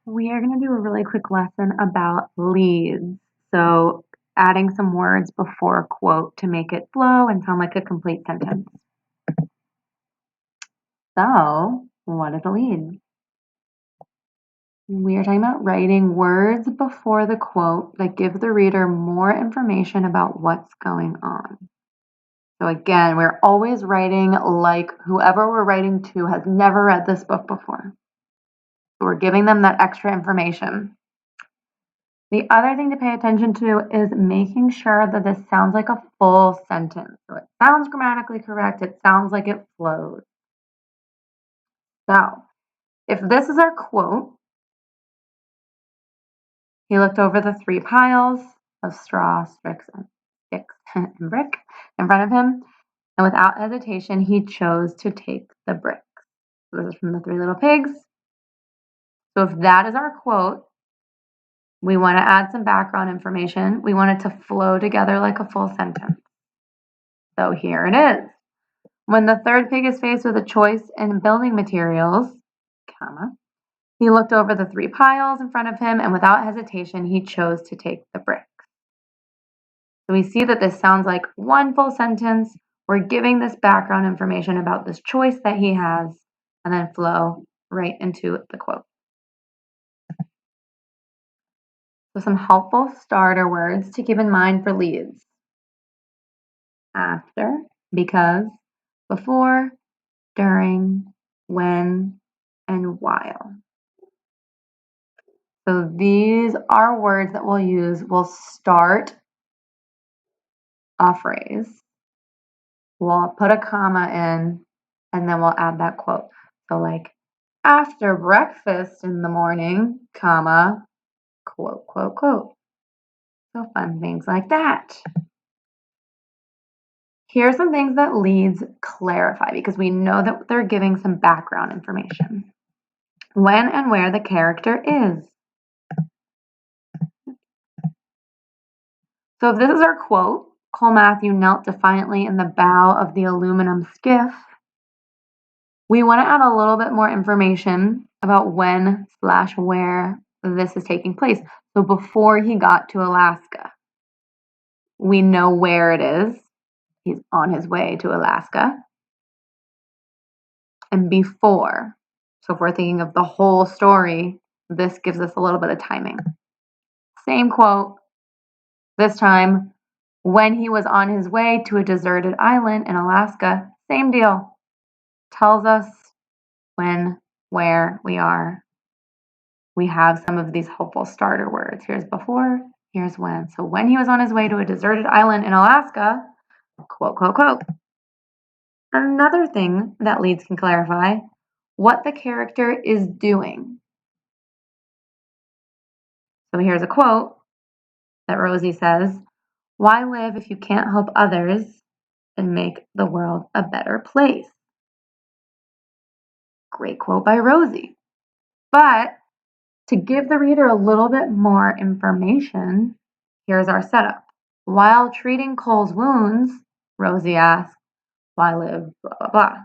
We are going to do a really quick lesson about leads. So, adding some words before a quote to make it flow and sound like a complete sentence. So, what is a lead? We are talking about writing words before the quote that give the reader more information about what's going on. So, again, we're always writing like whoever we're writing to has never read this book before. So, we're giving them that extra information. The other thing to pay attention to is making sure that this sounds like a full sentence. So it sounds grammatically correct, it sounds like it flows. So, if this is our quote, he looked over the 3 piles of straw, sticks, and brick in front of him, and without hesitation, he chose to take the bricks. So this is from the 3 Little Pigs. So if that is our quote, we want to add some background information. We want it to flow together like a full sentence. So here it is. When the third pig is faced with a choice in building materials, comma, he looked over the 3 piles in front of him and without hesitation, he chose to take the bricks. So we see that this sounds like one full sentence. We're giving this background information about this choice that he has and then flow right into the quote. So some helpful starter words to keep in mind for leads. After, because, before, during, when, and while. So these are words that we'll use. We'll start a phrase. We'll put a comma in, and then we'll add that quote. So like, after breakfast in the morning, comma, quote, quote, quote. So fun things like that. Here are some things that leads clarify because we know that they're giving some background information. When and where the character is. So if this is our quote, Cole Matthew knelt defiantly in the bow of the aluminum skiff. We want to add a little bit more information about when/where this is taking place. So before he got to Alaska, we know where it is. He's on his way to Alaska. And before, so if we're thinking of the whole story, this gives us a little bit of timing. Same quote, this time when he was on his way to a deserted island in Alaska, same deal. Tells us when, where we are. We have some of these helpful starter words. Here's before, here's when. So when he was on his way to a deserted island in Alaska, quote, quote, quote. Another thing that leads can clarify what the character is doing. So here's a quote that Rosie says, "Why live if you can't help others and make the world a better place?" Great quote by Rosie. But to give the reader a little bit more information, here's our setup. While treating Cole's wounds, Rosie asks, "Why live, blah, blah, blah."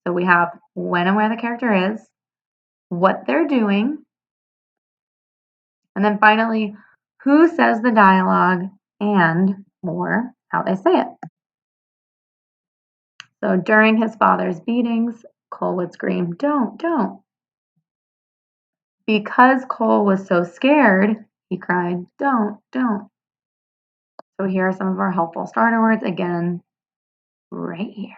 So we have when and where the character is, what they're doing, and then finally, who says the dialogue and or how they say it. So during his father's beatings, Cole would scream, "Don't, don't." Because Cole was so scared, he cried, "Don't, don't." So here are some of our helpful starter words again, right here.